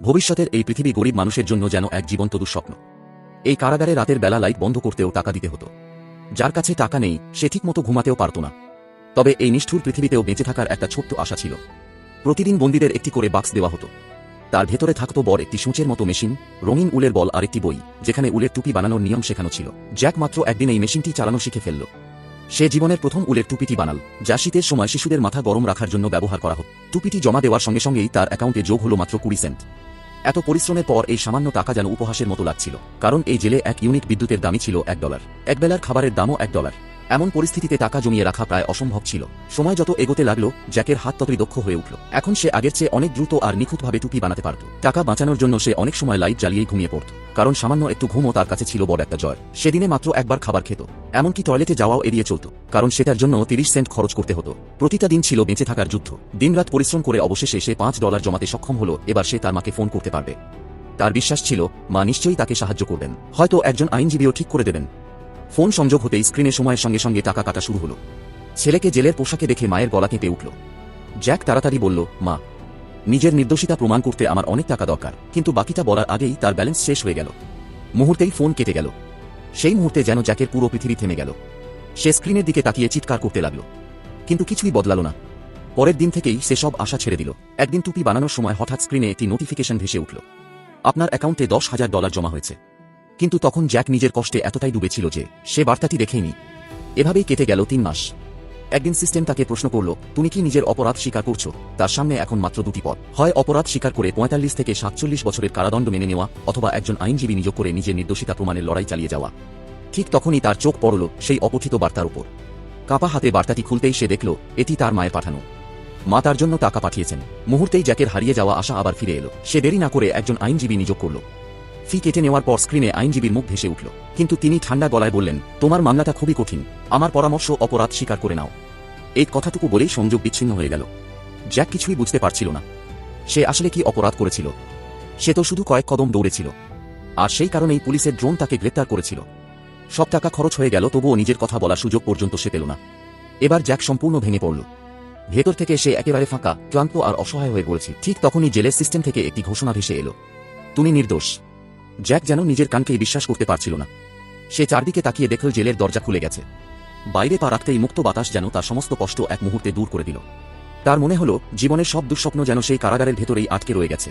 ভবিষ্যতের এই পৃথিবী গরিব মানুষের জন্য যেন এক জীবন্ত দুঃস্বপ্ন। এই কারাগারে রাতের বেলা লাইট বন্ধ করতেও টাকা দিতে হতো। যার কাছে টাকা নেই সে ঠিকমতো ঘুমাতেও পারত না। তবে এই নিষ্ঠুর পৃথিবীতেও বেঁচে থাকার একটা ছোট্ট আশা ছিল। প্রতিদিন বন্দীদের একটি করে বাক্স দেওয়া হতো। তার ভেতরে থাকত বড় একটি সূচের মতো মেশিন, রঙিন উলের বল আর একটি বই, যেখানে উলের টুপি বানানোর নিয়ম শেখানো ছিল। জ্যাক মাত্র একদিন এই মেশিনটি চালানো শিখে ফেলল। সে জীবনের প্রথম উলের টুপিটি বানাল, যা শীতের সময় শিশুদের মাথা গরম রাখার জন্য ব্যবহার করা হতো। টুপিটি জমা দেওয়ার সঙ্গে সঙ্গেই তার অ্যাকাউন্টে যোগ হলো মাত্র 20 সেন্ট। এত পরিশ্রমের পর এই সামান্য টাকা যেন উপহাসের মতো লাগছিল, কারণ এই জেলে এক ইউনিট বিদ্যুতের দামই ছিল $1। একবেলার খাবারের দামও $1। এমন পরিস্থিতিতে টাকা জমিয়ে রাখা প্রায় অসম্ভব ছিল। সময় যত এগোতে লাগলো, জ্যাকের হাত ততই দক্ষ হয়ে উঠল। এখন সে আগের চেয়ে অনেক দ্রুত আর নিখুঁতভাবে টুপি বানাতে পারত। টাকা বাঁচানোর জন্য সে অনেক সময় লাইট জ্বালিয়েই ঘুমিয়ে পড়ত, কারণ সামান্য একটু ঘুমও তার কাছে ছিল বড় একটা জয়। সেদিনে মাত্র একবার খাবার খেত, এমনকি টয়লেটে যাওয়াও এড়িয়ে চলত, কারণ সেটার জন্য 30 সেন্ট খরচ করতে হতো। প্রতিটা দিন ছিল বেঁচে থাকার যুদ্ধ। দিনরাত পরিশ্রম করে অবশেষে সে $5 জমাতে সক্ষম হলো। এবার সে তার মাকে ফোন করতে পারবে। তার বিশ্বাস ছিল মা নিশ্চয়ই তাকে সাহায্য করবেন, হয়তো একজন আইনজীবীও ঠিক করে দেবেন। ফোন সংযোগ হতেই স্ক্রিনে সময়ের সঙ্গে সঙ্গে টাকা কাটা শুরু হলো। ছেলেকে জেলের পোশাকে দেখে মায়ের গলা কেঁপে উঠল। জ্যাক তাড়াতাড়ি বলল, মা, নিজের নির্দোষিতা প্রমাণ করতে আমার অনেক টাকা দরকার। কিন্তু বাকিটা বলার আগেই তার ব্যালেন্স শেষ হয়ে গেল। মুহূর্তেই ফোন কেটে গেল। সেই মুহূর্তে যেন জ্যাকের পুরো পৃথিবী থেমে গেল। সে স্ক্রিনের দিকে তাকিয়ে চিৎকার করতে লাগল, কিন্তু কিছুই বদলালো না। পরের দিন থেকেই সে সব আশা ছেড়ে দিল। একদিন টুপি বানানোর সময় হঠাৎ স্ক্রিনে একটি নোটিফিকেশন ভেসে উঠল, আপনার অ্যাকাউন্টে $10,000 জমা হয়েছে। কিন্তু তখন জ্যাক নিজের কষ্টে এতটাই ডুবেছিল যে সে বার্তাটি দেখেইনি। এভাবেই কেটে গেল 3 মাস। একদিন সিস্টেম তাকে প্রশ্ন করল, তুমি কি নিজের অপরাধ স্বীকার করছো? তার সামনে এখন মাত্র দুটি পথ, হয় অপরাধ স্বীকার করে 45 থেকে 47 বছরের কারাদণ্ড মেনে নেওয়া, অথবা একজন আইনজীবী নিয়োগ করে নিজের নির্দোষিতা প্রমাণের লড়াই চালিয়ে যাওয়া। ঠিক তখনই তার চোখ পড়ল সেই অপঠিত বার্তার উপর। কাপা হাতে বার্তাটি খুলতেই সে দেখল এটি তার মায়ের পাঠানো। মা তার জন্য টাকা পাঠিয়েছেন। মুহূর্তেই জ্যাকের হারিয়ে যাওয়া আশা আবার ফিরে এলো। সে দেরি না করে একজন আইনজীবী নিয়োগ করল। ফি কেটে নেওয়ার পর স্ক্রিনে আইনজীবীর মুখ ভেসে উঠল, কিন্তু তিনি ঠান্ডা গলায় বললেন, তোমার মামলাটা খুবই কঠিন, আমার পরামর্শ অপরাধ স্বীকার করে নাও। এই কথাটুকু বলেই সংযোগ বিচ্ছিন্ন হয়ে গেল। জ্যাক কিছুই বুঝতে পারছিল না, সে আসলে কি অপরাধ করেছিল। সে তো শুধু কয়েক কদম দৌড়েছিল, আর সেই কারণেই পুলিশের ড্রোন তাকে গ্রেপ্তার করেছিল। সব টাকা খরচ হয়ে গেল, তবুও নিজের কথা বলার সুযোগ পর্যন্ত সে পেল না। এবার জ্যাক সম্পূর্ণ ভেঙে পড়ল। ভেতর থেকে সে একেবারে ফাঁকা, ক্লান্ত আর অসহায় হয়ে পড়েছে। ঠিক তখনই জেলের সিস্টেম থেকে একটি ঘোষণা ভেসে এলো, তুমি নির্দোষ। জ্যাক যেন নিজের কানকেই বিশ্বাস করতে পারছিল না। সে চারদিকে তাকিয়ে দেখল জেলের দরজা খুলে গেছে। বাইরে পা রাখতেই মুক্ত বাতাস যেন তার সমস্ত কষ্ট এক মুহূর্তে দূর করে দিল। তার মনে হলো জীবনের সব দুঃস্বপ্ন যেন সেই কারাগারের ভেতরেই আটকে রয়ে গেছে।